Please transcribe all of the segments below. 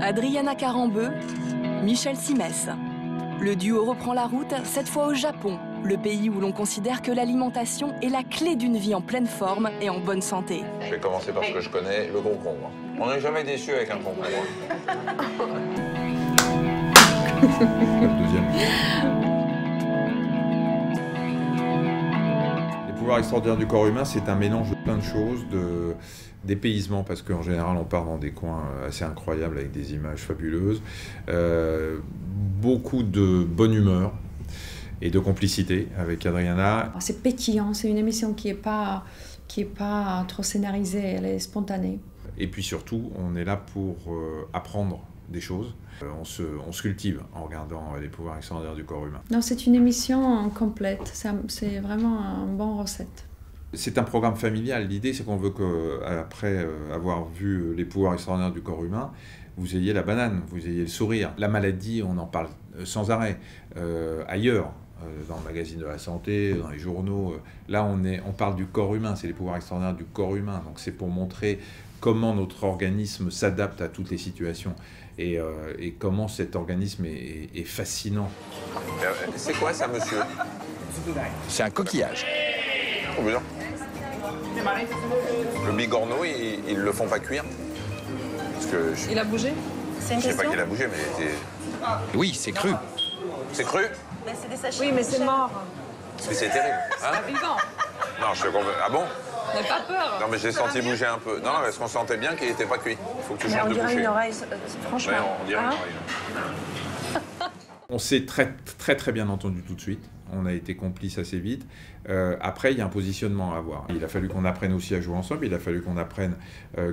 Adriana Carambeu, Michel Simès. Le duo reprend la route, cette fois au Japon, le pays où l'on considère que l'alimentation est la clé d'une vie en pleine forme et en bonne santé. Je vais commencer par ce que je connais, le concombre. On n'est jamais déçu avec un concombre. Le deuxième. Les pouvoirs extraordinaires du corps humain, c'est un mélange de plein de choses, d'épaysement, parce qu'en général, on part dans des coins assez incroyables avec des images fabuleuses, beaucoup de bonne humeur et de complicité avec Adriana. C'est pétillant, c'est une émission qui est pas trop scénarisée, elle est spontanée. Et puis surtout, on est là pour apprendre des choses. On se cultive en regardant les pouvoirs extraordinaires du corps humain. Non, c'est une émission complète, c'est vraiment une bonne recette. C'est un programme familial. L'idée, c'est qu'on veut qu'après avoir vu les pouvoirs extraordinaires du corps humain, vous ayez la banane, vous ayez le sourire. La maladie, on en parle sans arrêt. Ailleurs, dans le magazine de la santé, dans les journaux, là, on parle du corps humain. C'est les pouvoirs extraordinaires du corps humain. Donc, c'est pour montrer comment notre organisme s'adapte à toutes les situations et comment cet organisme est fascinant. C'est quoi ça, monsieur? C'est un coquillage. Trop bien. Le bigorneau, ils le font pas cuire? Parce que Il a bougé? Je sais pas qu'il a bougé, mais Oui, c'est cru. c'est cru? Mais c'est des sachets. Oui, mais c'est mort. Mais c'est terrible. Hein? C'est vivant. Non, je te comprends. Ah bon? N'aie pas peur. Non, mais j'ai senti bouger un peu. Non, parce qu'on sentait bien qu'il n'était pas cuit. Il faut que tu Mais changes on de dirait boucher. une oreille, franchement. Ouais, on dirait une Hein? oreille. On s'est très bien entendu tout de suite. On a été complices assez vite. Après, il y a un positionnement à avoir. Il a fallu qu'on apprenne aussi à jouer ensemble. Il a fallu qu'on apprenne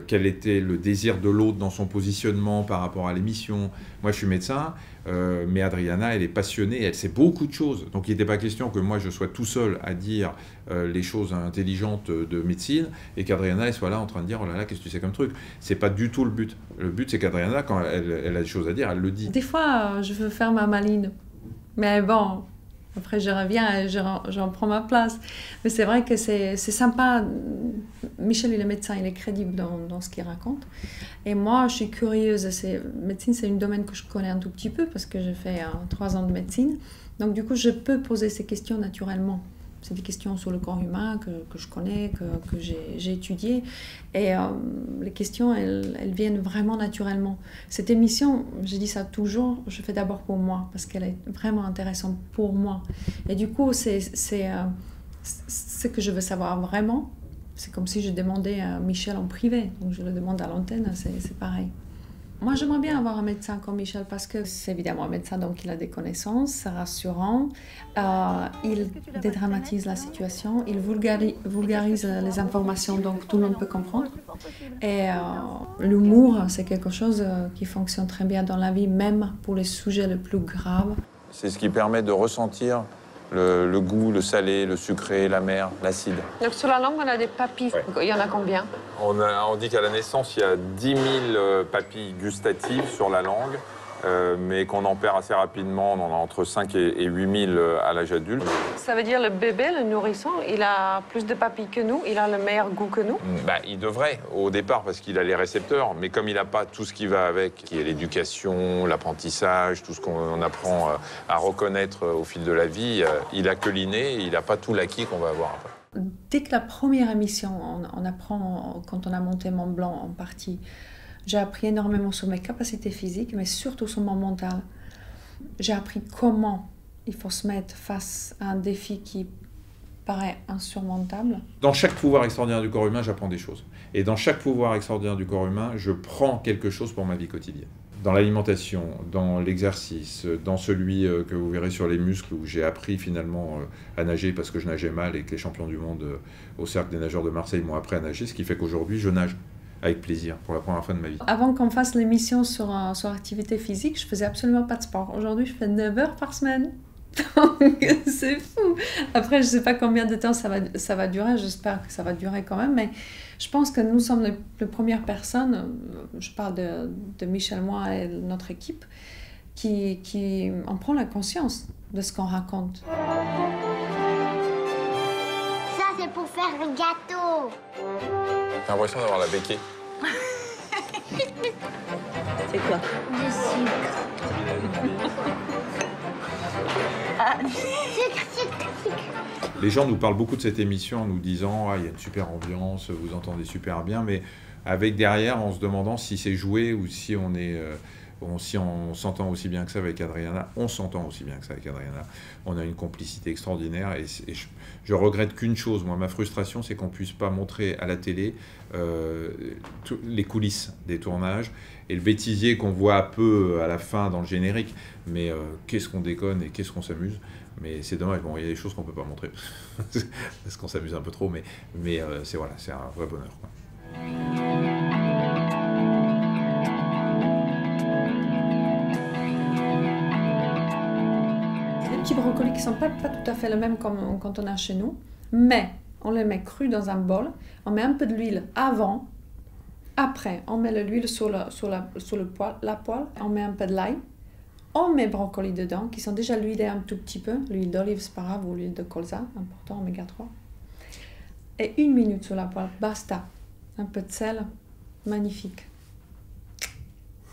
quel était le désir de l'autre dans son positionnement par rapport à l'émission. Moi, je suis médecin, mais Adriana, elle est passionnée. Elle sait beaucoup de choses. Donc, il n'était pas question que moi, je sois tout seul à dire les choses intelligentes de médecine et qu'Adriana, elle soit là en train de dire « Oh là là, qu'est-ce que tu sais comme truc ?» C'est pas du tout le but. Le but, c'est qu'Adriana, quand elle a des choses à dire, elle le dit. Des fois, je veux faire ma maline, mais bon... Après, je reviens et j'en prends ma place. Mais c'est vrai que c'est sympa. Michel, il est médecin, il est crédible dans ce qu'il raconte. Et moi, je suis curieuse. Médecine, c'est un domaine que je connais un tout petit peu parce que j'ai fait 3 ans de médecine. Donc, du coup, je peux poser ces questions naturellement. C'est des questions sur le corps humain que je connais, que j'ai étudiées. Et les questions, elles viennent vraiment naturellement. Cette émission, je dis ça toujours, je fais d'abord pour moi, parce qu'elle est vraiment intéressante pour moi. Et du coup, c'est ce que je veux savoir vraiment. C'est comme si je demandais à Michel en privé. Donc je le demande à l'antenne, c'est pareil. Moi, j'aimerais bien avoir un médecin comme Michel parce que c'est évidemment un médecin, donc il a des connaissances, c'est rassurant. Il dédramatise la situation, il vulgarise les informations, donc tout le monde peut comprendre. Et l'humour, c'est quelque chose qui fonctionne très bien dans la vie, même pour les sujets les plus graves. C'est ce qui permet de ressentir le goût, le salé, le sucré, l'amer, l'acide. Donc sur la langue, on a des papilles. Ouais. Il y en a combien? On dit qu'à la naissance, il y a 10 000 papilles gustatives sur la langue, mais qu'on en perd assez rapidement. On en a entre 5 et 8 000 à l'âge adulte. Ça veut dire le bébé, le nourrisson, il a plus de papilles que nous, il a le meilleur goût que nous? Bah, il devrait, au départ, parce qu'il a les récepteurs. Mais comme il n'a pas tout ce qui va avec, qui est l'éducation, l'apprentissage, tout ce qu'on apprend à reconnaître au fil de la vie, il a que l'inné et il n'a pas tout l'acquis qu'on va avoir après. Dès que la première émission, on apprend, quand on a monté Mont Blanc en partie, j'ai appris énormément sur mes capacités physiques, mais surtout sur mon mental. J'ai appris comment il faut se mettre face à un défi qui paraît insurmontable. Dans chaque pouvoir extraordinaire du corps humain, j'apprends des choses. Et dans chaque pouvoir extraordinaire du corps humain, je prends quelque chose pour ma vie quotidienne. Dans l'alimentation, dans l'exercice, dans celui que vous verrez sur les muscles, où j'ai appris finalement à nager parce que je nageais mal et que les champions du monde au Cercle des nageurs de Marseille m'ont appris à nager, ce qui fait qu'aujourd'hui, je nage avec plaisir pour la première fois de ma vie. Avant qu'on fasse l'émission sur l'activité physique, je faisais absolument pas de sport. Aujourd'hui, je fais 9 heures par semaine. Donc, c'est fou. Après, je sais pas combien de temps ça va durer. J'espère que ça va durer quand même. Mais je pense que nous sommes les premières personnes, je parle de Michel, moi et notre équipe, qui en prend la conscience de ce qu'on raconte. Ça, c'est pour faire le gâteau. J'ai l'impression d'avoir la béquille. C'est quoi? Les gens nous parlent beaucoup de cette émission en nous disant « Ah, il y a une super ambiance, vous entendez super bien », mais avec derrière, en se demandant si c'est joué ou si on est... si on s'entend aussi bien que ça avec Adriana, on s'entend aussi bien que ça avec Adriana. On a une complicité extraordinaire et je regrette qu'une chose, moi, ma frustration, c'est qu'on ne puisse pas montrer à la télé les coulisses des tournages et le bêtisier qu'on voit un peu à la fin dans le générique. Mais qu'est-ce qu'on déconne et qu'est-ce qu'on s'amuse. Mais c'est dommage, bon, il y a des choses qu'on ne peut pas montrer parce qu'on s'amuse un peu trop, mais c'est voilà, c'est un vrai bonheur, quoi. Les petits brocolis qui ne sont pas tout à fait les mêmes comme quand on a chez nous, mais on les met crus dans un bol, on met un peu de l'huile avant, après on met l'huile sur la poêle, on met un peu de l'ail, on met brocolis dedans, qui sont déjà huilés un tout petit peu, l'huile d'olive c'est pas grave, ou l'huile de colza, important, oméga 3, et 1 minute sur la poêle, basta, un peu de sel, magnifique.